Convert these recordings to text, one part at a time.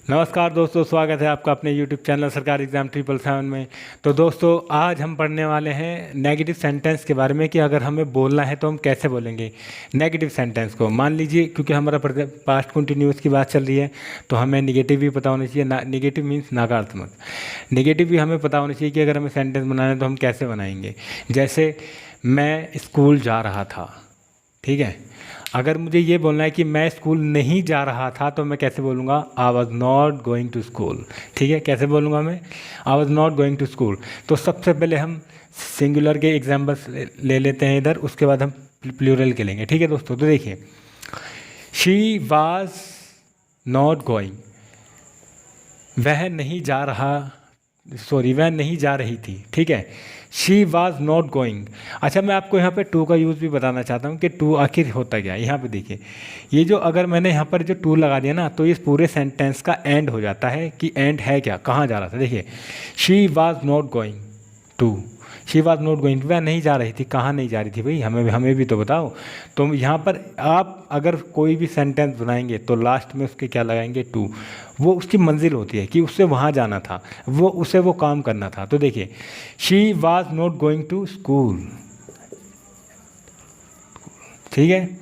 नमस्कार दोस्तों, स्वागत है आपका अपने YouTube चैनल सरकारी एग्ज़ाम 777 में। तो दोस्तों, आज हम पढ़ने वाले हैं नेगेटिव सेंटेंस के बारे में कि अगर हमें बोलना है तो हम कैसे बोलेंगे नेगेटिव सेंटेंस को। मान लीजिए, क्योंकि हमारा पास्ट कंटिन्यूअस की बात चल रही है, तो हमें नेगेटिव भी पता होना चाहिए। नेगेटिव मीन्स नकारात्मक। नेगेटिव भी हमें पता होना चाहिए कि अगर हमें सेंटेंस बनाना है तो हम कैसे बनाएंगे। जैसे मैं स्कूल जा रहा था, ठीक है। अगर मुझे ये बोलना है कि मैं स्कूल नहीं जा रहा था तो मैं कैसे बोलूँगा? I was not going to school. ठीक है, कैसे बोलूँगा मैं? I was not going to school. तो सबसे पहले हम सिंगुलर के एग्जाम्पल्स ले लेते हैं इधर, उसके बाद हम प्लूरल के लेंगे। ठीक है दोस्तों, तो देखिए, शी वाज नॉट गोइंग, वह नहीं जा रहा, वह नहीं जा रही थी। ठीक है, शी वाज नॉट गोइंग। अच्छा, मैं आपको यहाँ पे टू का यूज़ भी बताना चाहता हूँ कि टू आखिर होता क्या है। यहाँ पे देखिए, ये जो अगर मैंने यहाँ पर जो टू लगा दिया ना, तो इस पूरे सेंटेंस का एंड हो जाता है कि एंड है क्या, कहाँ जा रहा था। देखिए, she was not going to, she was not going, वह नहीं जा रही थी। कहाँ नहीं जा रही थी भाई? हमें भी तो बताओ। तो यहाँ पर आप अगर कोई भी सेंटेंस बनाएंगे तो लास्ट में उसके क्या लगाएंगे? टू। वो उसकी मंजिल होती है कि उससे वहाँ जाना था, उसे वो काम करना था। तो देखिए, she was not going to school. ठीक है,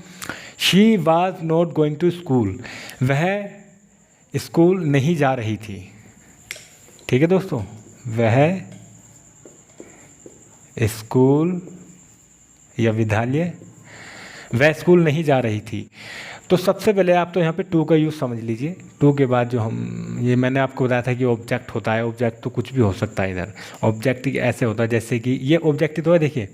she was not going to school, वह स्कूल नहीं जा रही थी। ठीक है दोस्तों, वह स्कूल या विद्यालय, वह स्कूल नहीं जा रही थी। तो सबसे पहले आप तो यहाँ पे टू का यूज़ समझ लीजिए। टू के बाद जो ये मैंने आपको बताया था कि ऑब्जेक्ट होता है। ऑब्जेक्ट तो कुछ भी हो सकता है। इधर ऑब्जेक्ट ऐसे होता है जैसे कि ये ऑब्जेक्ट ही तो है। देखिए,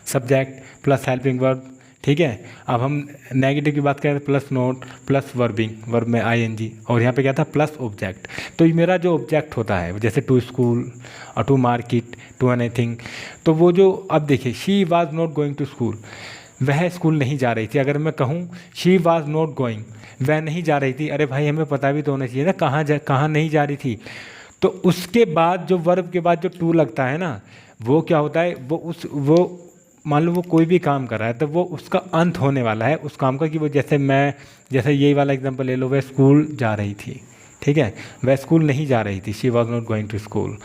सब्जेक्ट प्लस हेल्पिंग वर्ब। ठीक है, अब हम नेगेटिव की बात करें तो plus not plus verbing, verb में आईएनजी, और यहाँ पे क्या था? Plus object. तो ये मेरा जो ऑब्जेक्ट होता है, जैसे टू स्कूल और टू मार्केट, टू एनीथिंग, तो वो जो, अब देखिए, she was not going to school, वह स्कूल नहीं जा रही थी। अगर मैं कहूँ शी वाज नॉट गोइंग, वह नहीं जा रही थी, अरे भाई हमें पता भी तो होना चाहिए ना कहाँ नहीं जा रही थी। तो उसके बाद जो वर्ब के बाद जो टू लगता है ना, वो क्या होता है? वो मान लो वो कोई भी काम कर रहा है तो वो उसका अंत होने वाला है उस काम का। कि वो जैसे यही वाला एग्जांपल ले लो, वह स्कूल जा रही थी। ठीक है, वह स्कूल नहीं जा रही थी, she was not going to school.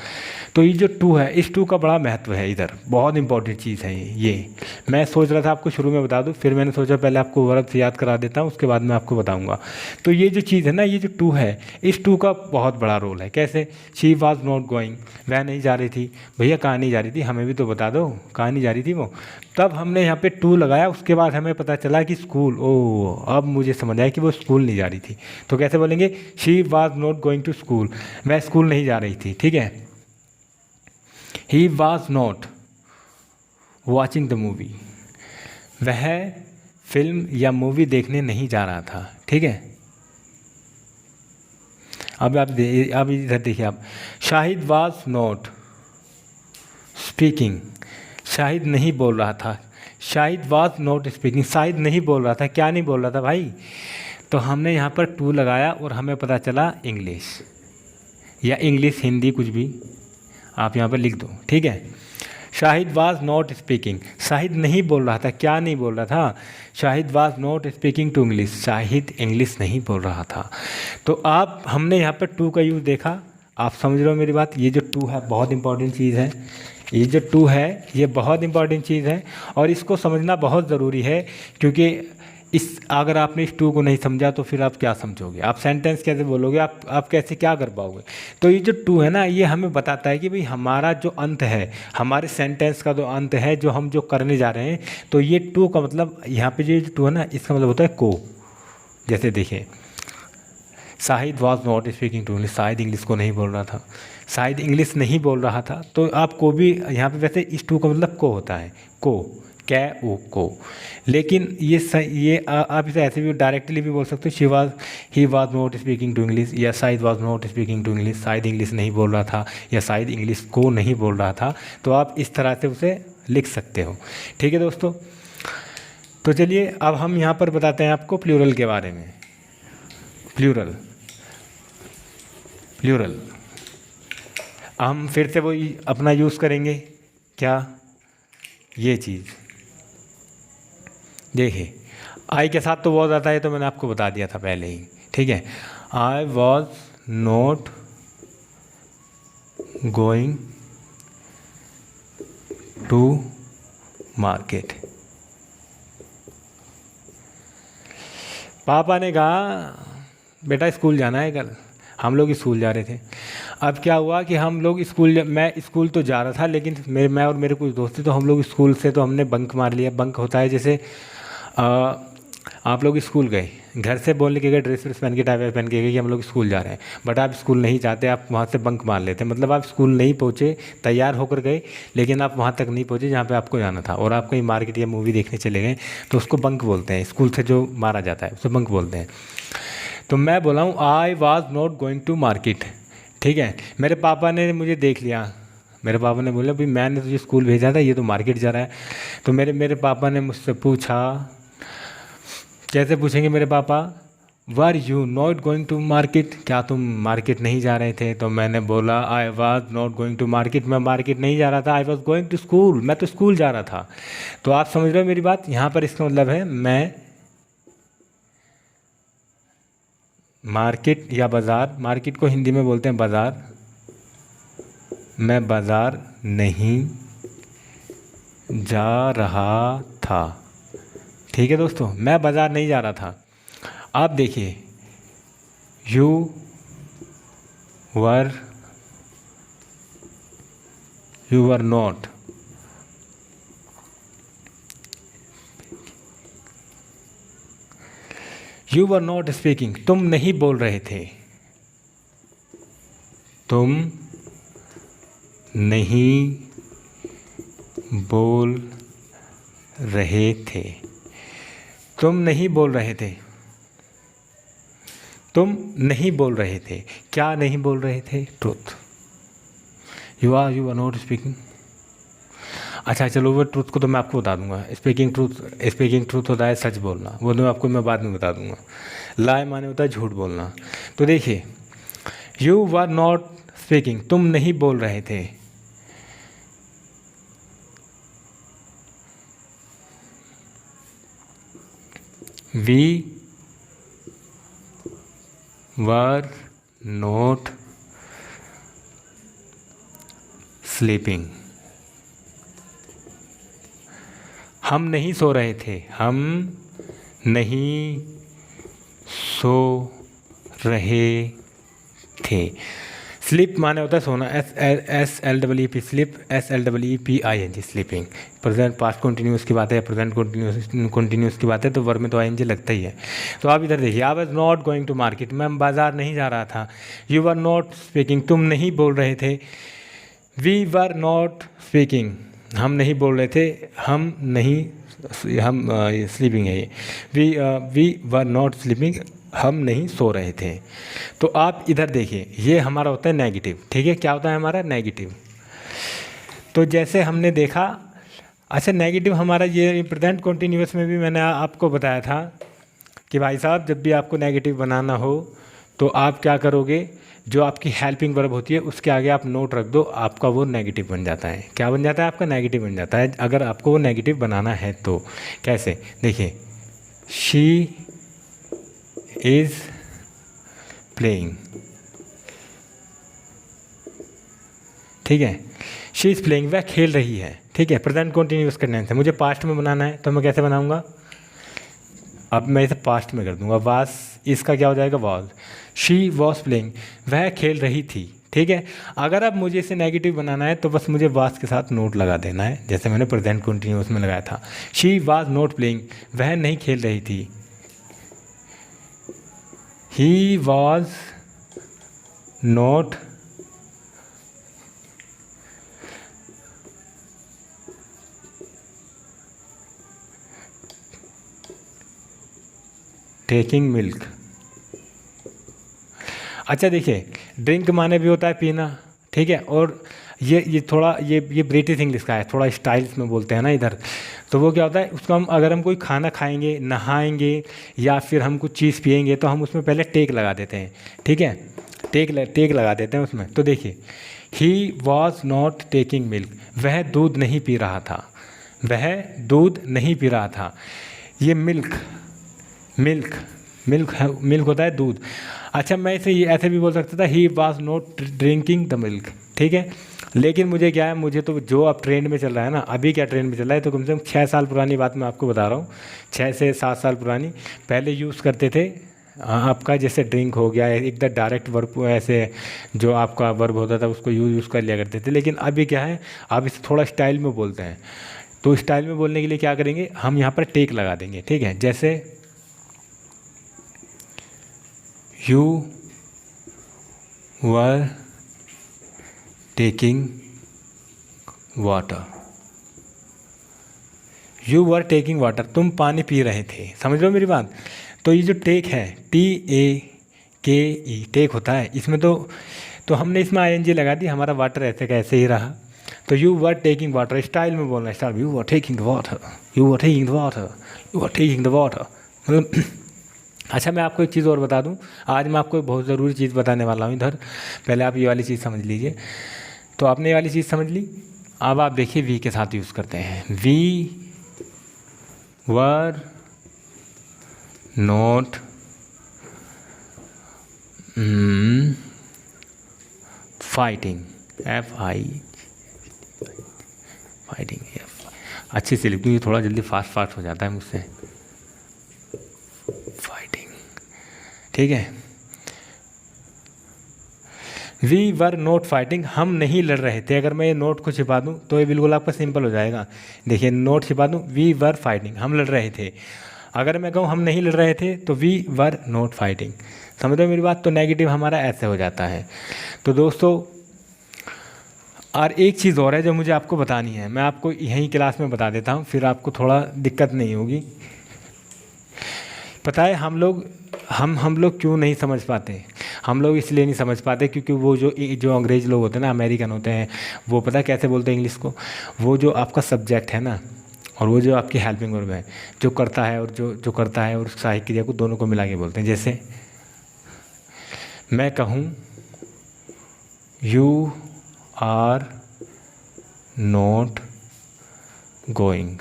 तो ये जो टू है, इस टू का बड़ा महत्व है इधर, बहुत इंपॉर्टेंट चीज़ है ये। मैं सोच रहा था आपको शुरू में बता दूं, फिर मैंने सोचा पहले आपको वर्ब से याद करा देता हूँ, उसके बाद मैं आपको बताऊंगा। तो ये जो चीज़ है ना, ये जो टू है, इस टू का बहुत बड़ा रोल है। कैसे? शी वॉज नॉट गोइंग, वह नहीं जा रही थी। भैया कहाँ नहीं जा रही थी? हमें भी तो बता दो, कहाँ नहीं जा रही थी वो। तब हमने यहाँ पे टू लगाया, उसके बाद हमें पता चला कि स्कूल। ओ, अब मुझे समझ आया कि वो स्कूल नहीं जा रही थी। तो कैसे बोलेंगे? She was not going to school, वह स्कूल नहीं जा रही थी। ठीक है, he was not watching the movie, वह फिल्म या मूवी देखने नहीं जा रहा था। ठीक है, अब अब इधर देखिए आप, Shahid was not speaking, Shahid नहीं बोल रहा था। Shahid was not speaking, Shahid नहीं बोल रहा था। क्या नहीं बोल रहा था भाई? तो हमने यहाँ पर टू लगाया और हमें पता चला इंग्लिश, या इंग्लिश हिंदी कुछ भी आप यहाँ पर लिख दो। ठीक है, Shahid was not speaking, Shahid नहीं बोल रहा था। क्या नहीं बोल रहा था? Shahid was not speaking to English, Shahid English नहीं बोल रहा था। तो आप हमने यहाँ पर टू का यूज़ देखा, आप समझ रहे हो मेरी बात? ये जो टू है बहुत इंपॉर्टेंट चीज़ है। ये जो टू है ये बहुत इंपॉर्टेंट चीज़ है और इसको समझना बहुत ज़रूरी है, क्योंकि अगर आपने इस टू को नहीं समझा तो फिर आप क्या समझोगे? आप सेंटेंस कैसे बोलोगे? आप कैसे क्या कर पाओगे? तो ये जो टू है ना, ये हमें बताता है कि भाई हमारा जो अंत है, हमारे सेंटेंस का जो अंत है, जो हम जो करने जा रहे हैं, तो ये टू का मतलब, यहाँ पे जो टू है ना, इसका मतलब होता है को। जैसे देखिए, Shahid was not speaking to English, शायद इंग्लिश को नहीं बोल रहा था, शायद इंग्लिश नहीं बोल रहा था। तो आप को भी यहाँ पे, वैसे इस टू का मतलब को होता है, को, कै ओ को। लेकिन आप इसे ऐसे भी डायरेक्टली भी बोल सकते हो, he was not speaking to English, या शायद was not speaking to English, शायद इंग्लिश नहीं बोल रहा था, या शायद इंग्लिश को नहीं बोल रहा था। तो आप इस तरह से उसे लिख सकते हो। ठीक है दोस्तों, तो चलिए अब हम यहाँ पर बताते हैं आपको प्लूरल के बारे में। प्लूरल हम फिर से वो अपना यूज़ करेंगे। क्या? ये चीज़ देखिए, आई के साथ तो बहुत आता है, तो मैंने आपको बता दिया था पहले ही। ठीक है, I was not going to market. पापा ने कहा बेटा स्कूल जाना है कल। हम लोग स्कूल जा रहे थे। अब क्या हुआ कि हम लोग मैं स्कूल तो जा रहा था, लेकिन मैं और मेरे कुछ दोस्त थे, तो हम लोग स्कूल से तो हमने बंक मार लिया। बंक होता है जैसे आप लोग स्कूल गए, घर से बोलने के गए, ड्रेस व्रेस पहन के, टाई वाई पहन के गए कि हम लोग स्कूल जा रहे हैं, बट आप स्कूल नहीं जाते, आप वहाँ से बंक मार लेते। मतलब आप स्कूल नहीं पहुँचे, तैयार होकर गए, लेकिन आप वहाँ तक नहीं पहुँचे जहाँ पे आपको जाना था, और आप कहीं मार्केट या मूवी देखने चले गए, तो उसको बंक बोलते हैं। स्कूल से जो मारा जाता है उसे बंक बोलते हैं। तो मैं बोला हूँ I was not going to market. ठीक है, मेरे पापा ने मुझे देख लिया। मेरे पापा ने बोला भाई मैंने तुझे स्कूल भेजा था, ये तो मार्केट जा रहा है। तो मेरे पापा ने मुझसे पूछा, कैसे पूछेंगे मेरे पापा, were you not going to market, क्या तुम मार्केट नहीं जा रहे थे? तो मैंने बोला I was not going to market, मैं मार्केट नहीं जा रहा था, I was going to school, मैं तो स्कूल जा रहा था। तो आप समझ रहे हो मेरी बात? यहाँ पर इसका मतलब है मैं मार्केट या बाज़ार, मार्केट को हिंदी में बोलते हैं बाज़ार, मैं बाज़ार नहीं जा रहा था। ठीक है दोस्तों, मैं बाज़ार नहीं जा रहा था। आप देखिए, you were not, you were not speaking, तुम नहीं बोल रहे थे, तुम नहीं बोल रहे थे, तुम नहीं बोल रहे थे, तुम नहीं बोल रहे थे। क्या नहीं बोल रहे थे? Truth. You are not speaking. अच्छा चलो, वो ट्रूथ को तो मैं आपको बता दूंगा। स्पीकिंग ट्रूथ होता है सच बोलना, वो तो आपको मैं बाद में बता दूंगा। लाई माने होता है झूठ बोलना। तो देखिए, यू वर नॉट स्पीकिंग, तुम नहीं बोल रहे थे, वी वर नॉट स्लीपिंग, हम नहीं सो रहे थे, हम नहीं सो रहे थे। स्लीप माने होता है सोना, SLEEP sleep, SLEEPING sleeping. Present past continuous की बात है, प्रेजेंट कंटिन्यूस की बात है, तो वर्ब में तो ING लगता ही है। तो आप इधर देखिए, I was not going to market, मैं बाजार नहीं जा रहा था। यू वर नॉट स्पीकिंग, तुम नहीं बोल रहे थे। वी वर नॉट स्पीकिंग, हम नहीं बोल रहे थे, हम स्लीपिंग है ये। वी वर नॉट स्लीपिंग, हम नहीं सो रहे थे। तो आप इधर देखिए, ये हमारा होता है नेगेटिव। ठीक है, क्या होता है हमारा? नेगेटिव। तो जैसे हमने देखा, अच्छा नेगेटिव हमारा ये प्रेजेंट कंटिन्यूअस में भी मैंने आपको बताया था कि भाई साहब जब भी आपको नेगेटिव बनाना हो तो आप क्या करोगे, जो आपकी हेल्पिंग वर्ब होती है उसके आगे आप नोट रख दो, आपका वो नेगेटिव बन जाता है। क्या बन जाता है? आपका नेगेटिव बन जाता है। अगर आपको वो नेगेटिव बनाना है तो कैसे? देखिए, शी इज़ प्लेइंग। ठीक है, शी इज़ प्लेइंग, वह खेल रही है। ठीक है, प्रेजेंट कंटिन्यूअस करना है, मुझे पास्ट में बनाना है, तो मैं कैसे बनाऊंगा? अब मैं इसे पास्ट में कर दूंगा। वास, इसका क्या हो जाएगा? वॉज। शी वॉज प्लेइंग, वह खेल रही थी। ठीक है, अगर अब मुझे इसे नेगेटिव बनाना है तो बस मुझे वास के साथ नोट लगा देना है, जैसे मैंने प्रेजेंट कंटिन्यूअस में लगाया था। शी वाज नॉट प्लेइंग, वह नहीं खेल रही थी। He was not taking milk. अच्छा देखिए, ड्रिंक माने भी होता है पीना। ठीक है, और ये थोड़ा ये ब्रिटिश इंग्लिश का है, थोड़ा स्टाइल्स में बोलते हैं ना इधर। तो वो क्या होता है, उसको हम अगर हम कोई खाना खाएंगे, नहाएंगे या फिर हम कुछ चीज़ पिएंगे तो हम उसमें पहले टेक लगा देते हैं। ठीक है, टेक लगा देते हैं उसमें। तो देखिए, he was not taking milk, वह दूध नहीं पी रहा था, वह दूध नहीं पी रहा था। ये मिल्क होता है दूध। अच्छा मैं इसे ऐसे भी बोल सकता था, he was not drinking the milk, ठीक है। लेकिन मुझे क्या है, मुझे तो जो अब ट्रेंड में चल रहा है ना, अभी क्या ट्रेंड में चल रहा है, तो कम से कम 6 साल पुरानी बात मैं आपको बता रहा हूँ, 6 से 7 साल पुरानी। पहले यूज़ करते थे आपका जैसे ड्रिंक हो गया, एकदम डायरेक्ट वर्ब, ऐसे जो आपका वर्ब होता था उसको यूज़ कर लिया करते थे। लेकिन अभी क्या है, अब इसे थोड़ा स्टाइल में बोलते हैं। तो स्टाइल में बोलने के लिए क्या करेंगे, हम यहाँ पर टेक लगा देंगे, ठीक है। जैसे you were taking water, you were taking water, तुम पानी पी रहे थे, समझ लो मेरी बात। तो ये जो टेक है, TAKE टेक होता है, इसमें तो हमने इसमें ING लगा दी, हमारा वाटर ऐसे का ऐसे ही रहा। तो you were taking water, style में बोलना, style, you were taking the water, you were taking the water, you were taking the water, मतलब अच्छा मैं आपको एक चीज़ और बता दूं, आज मैं आपको एक बहुत ज़रूरी चीज़ बताने वाला हूं इधर। पहले आप ये वाली चीज़ समझ लीजिए। तो आपने ये वाली चीज़ समझ ली। अब आप देखिए वी के साथ यूज़ करते हैं, we were not fighting, fighting, अच्छे से लिख दूँ, ये थोड़ा जल्दी फास्ट हो जाता है मुझसे, फाइटिंग, ठीक है। वी वर नॉट फाइटिंग, हम नहीं लड़ रहे थे। अगर मैं ये नोट को छिपा दूँ तो ये बिल्कुल आपका सिंपल हो जाएगा। देखिए नोट छिपा दूँ, वी वर फाइटिंग, हम लड़ रहे थे। अगर मैं कहूँ हम नहीं लड़ रहे थे तो वी वर नॉट फाइटिंग, समझ रहे हो मेरी बात। तो नेगेटिव हमारा ऐसे हो जाता है। तो दोस्तों और एक चीज़ और है जो मुझे आपको बतानी है, मैं आपको यहीं क्लास में बता देता हूँ, फिर आपको थोड़ा दिक्कत नहीं होगी। पता है हम लोग क्यों नहीं समझ पाते, हम लोग इसलिए नहीं समझ पाते क्योंकि वो जो अंग्रेज़ लोग होते हैं ना, अमेरिकन होते हैं, वो पता कैसे बोलते हैं इंग्लिश को, वो जो आपका सब्जेक्ट है ना और वो जो आपकी हेल्पिंग वर्ब है, जो करता है और जो करता है और सहायक क्रिया को दोनों को मिला के बोलते हैं। जैसे मैं कहूँ यू आर नॉट गोइंग,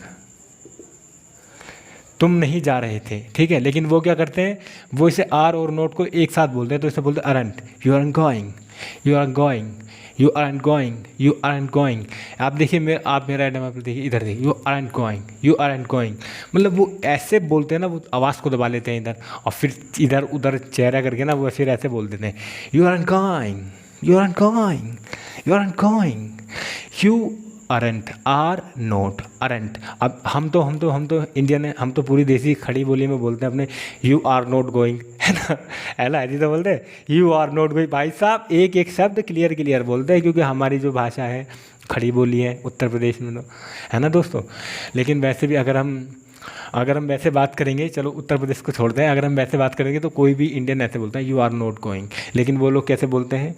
तुम नहीं जा रहे थे, ठीक है। लेकिन वो क्या करते हैं, वो इसे आर और नोट को एक साथ बोलते हैं, तो इसे बोलते हैं aren't, you are going, you are going, you aren't going, you aren't going. आप देखिए आप मेरा एडम आप देखिए, इधर देखिए, you aren't going, you aren't going, मतलब वो ऐसे बोलते हैं ना, वो आवाज़ को दबा लेते हैं इधर और फिर इधर उधर चेहरा करके ना वो फिर ऐसे बोल देते हैं, you aren't going, you aren't going, you aren't going, you aren't, are not aren't. अब हम तो इंडियन है, हम तो पूरी देसी खड़ी बोली में बोलते हैं अपने, यू आर नॉट गोइंग, है ना, ऐसा ऐसी तो बोलते हैं, यू आर नॉट गोइंग। भाई साहब एक एक शब्द क्लियर बोलते हैं, क्योंकि हमारी जो भाषा है खड़ी बोली है उत्तर प्रदेश में, तो है ना दोस्तों। लेकिन वैसे भी अगर हम वैसे बात करेंगे, चलो उत्तर प्रदेश को छोड़ते हैं, अगर हम वैसे बात करेंगे तो कोई भी इंडियन ऐसे बोलता है, यू आर नॉट गोइंग। लेकिन वो लोग कैसे बोलते हैं,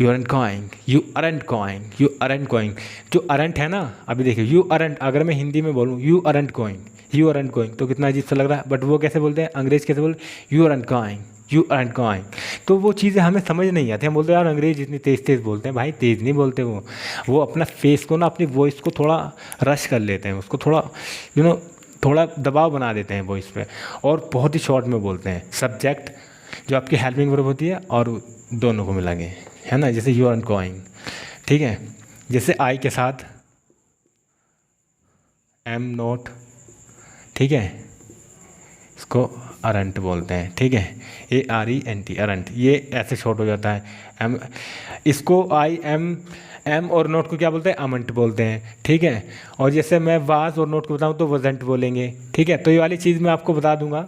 you aren't going, you aren't going, you aren't going. जो अरंट है ना, अभी देखिए यू आरंट, अगर मैं हिंदी में बोलूँ you aren't going, you aren't going, तो कितना अजीब सा लग रहा है। बट वो कैसे बोलते हैं, अंग्रेज कैसे बोलते हैं, you aren't going, you aren't going. तो वो चीज़ें हमें समझ नहीं आती। हम बोलते हैं यार अंग्रेज इतनी तेज़ बोलते हैं, भाई तेज़ नहीं बोलते वो अपना फेस को ना, अपनी वॉइस को थोड़ा रश कर लेते हैं, उसको थोड़ा थोड़ा दबाव बना देते हैं वॉइस पे, और बहुत ही शॉर्ट में बोलते हैं। सब्जेक्ट जो आपकी हेल्पिंग वर्ब होती है और दोनों को मिला के, है ना। जैसे यू आर गोइंग, ठीक है। जैसे आई के साथ एम नोट, ठीक है, इसको अरंट बोलते हैं, ठीक है, ARENT अरंट, ये ऐसे शॉर्ट हो जाता है। एम, इसको एम और नोट को क्या बोलते हैं, अमंट बोलते हैं, ठीक है। और जैसे मैं वाज और नोट को बताऊं तो वजंट बोलेंगे, ठीक है। तो ये वाली चीज़ मैं आपको बता दूंगा।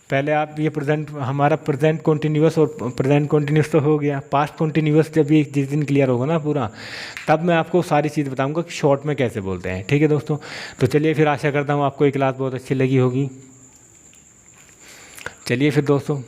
पहले आप ये हमारा प्रेजेंट कॉन्टीन्यूअस और प्रेजेंट कॉन्टीन्यूअस तो हो गया, पास्ट कॉन्टीन्यूअस जब ये जिस दिन क्लियर होगा ना पूरा, तब मैं आपको सारी चीज़ बताऊंगा कि शॉर्ट में कैसे बोलते हैं, ठीक है दोस्तों। तो चलिए फिर आशा करता हूँ आपको ये क्लास बहुत अच्छी लगी होगी। चलिए फिर दोस्तों।